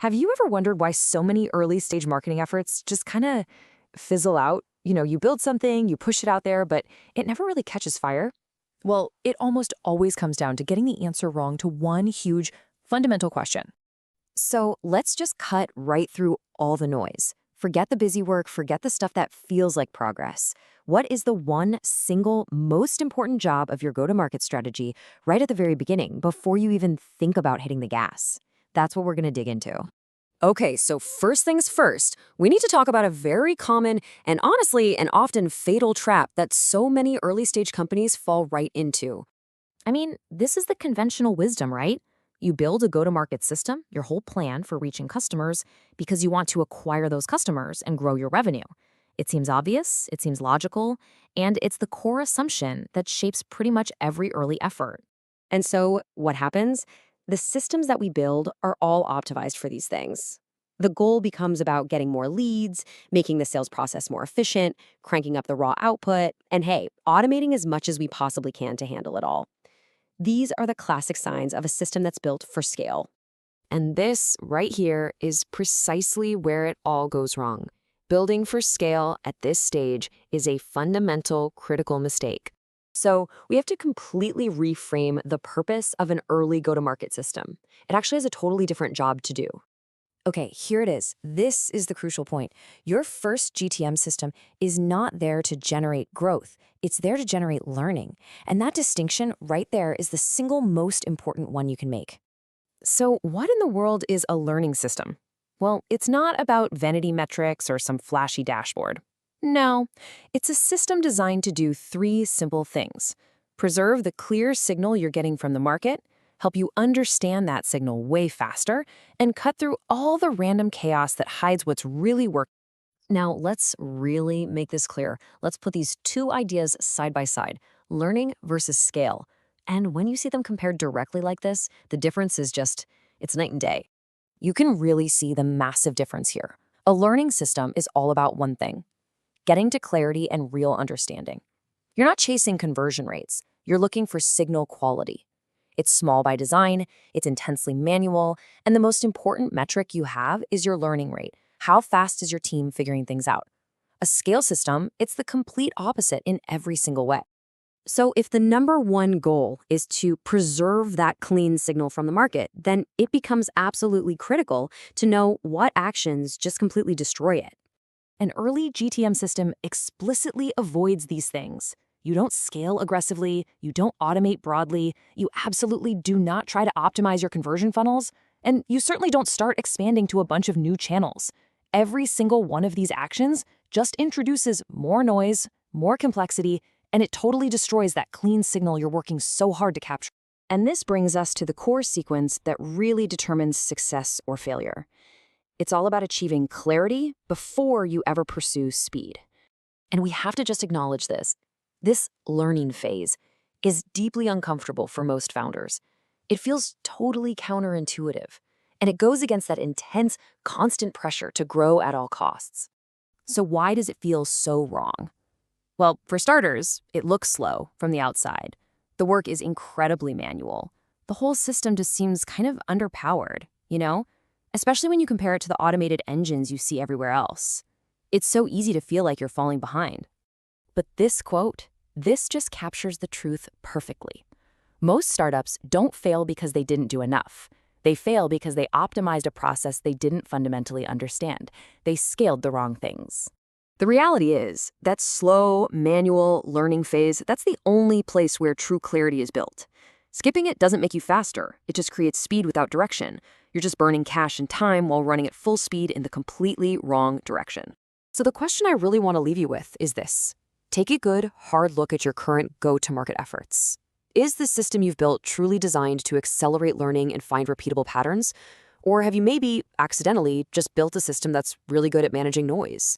Have you ever wondered why so many early stage marketing efforts just kind of fizzle out? You build something, you push it out there, but it never really catches fire? Well, it almost always comes down to getting the answer wrong to one huge fundamental question. So let's just cut right through all the noise. Forget the busy work, forget the stuff that feels like progress. What is the one single most important job of your go-to-market strategy right at the very beginning before you even think about hitting the gas? That's what we're going to dig into. Okay, so first things first, we need to talk about a very common and honestly an often fatal trap that so many early stage companies fall right into. I mean, this is the conventional wisdom, right? You build a go-to-market system, your whole plan for reaching customers, because you want to acquire those customers and grow your revenue. It seems obvious, it seems logical, and it's the core assumption that shapes pretty much every early effort. And so what happens? The systems that we build are all optimized for these things. The goal becomes about getting more leads, making the sales process more efficient, cranking up the raw output, and hey, automating as much as we possibly can to handle it all. These are the classic signs of a system that's built for scale. And this right here is precisely where it all goes wrong. Building for scale at this stage is a fundamental, critical mistake. So we have to completely reframe the purpose of an early go-to-market system. It actually has a totally different job to do. Okay, here it is. This is the crucial point. Your first GTM system is not there to generate growth. It's there to generate learning. And that distinction right there is the single most important one you can make. So what in the world is a learning system? Well, it's not about vanity metrics or some flashy dashboard. No, it's a system designed to do three simple things. Preserve the clear signal you're getting from the market, help you understand that signal way faster, and cut through all the random chaos that hides what's really working. Now, let's really make this clear. Let's put these two ideas side by side, learning versus scale. And when you see them compared directly like this, the difference is it's night and day. You can really see the massive difference here. A learning system is all about one thing: getting to clarity and real understanding. You're not chasing conversion rates. You're looking for signal quality. It's small by design, it's intensely manual, and the most important metric you have is your learning rate. How fast is your team figuring things out? A scale system, it's the complete opposite in every single way. So if the number one goal is to preserve that clean signal from the market, then it becomes absolutely critical to know what actions just completely destroy it. An early GTM system explicitly avoids these things. You don't scale aggressively, you don't automate broadly, you absolutely do not try to optimize your conversion funnels, and you certainly don't start expanding to a bunch of new channels. Every single one of these actions just introduces more noise, more complexity, and it totally destroys that clean signal you're working so hard to capture. And this brings us to the core sequence that really determines success or failure. It's all about achieving clarity before you ever pursue speed. And we have to just acknowledge this. This learning phase is deeply uncomfortable for most founders. It feels totally counterintuitive, and it goes against that intense, constant pressure to grow at all costs. So why does it feel so wrong? Well, for starters, it looks slow from the outside. The work is incredibly manual. The whole system just seems kind of underpowered, especially when you compare it to the automated engines you see everywhere else. It's so easy to feel like you're falling behind. But this quote, this just captures the truth perfectly. Most startups don't fail because they didn't do enough. They fail because they optimized a process they didn't fundamentally understand. They scaled the wrong things. The reality is that slow, manual learning phase, that's the only place where true clarity is built. Skipping it doesn't make you faster. It just creates speed without direction. You're just burning cash and time while running at full speed in the completely wrong direction. So the question I really want to leave you with is this. Take a good, hard look at your current go-to-market efforts. Is the system you've built truly designed to accelerate learning and find repeatable patterns? Or have you maybe accidentally just built a system that's really good at managing noise?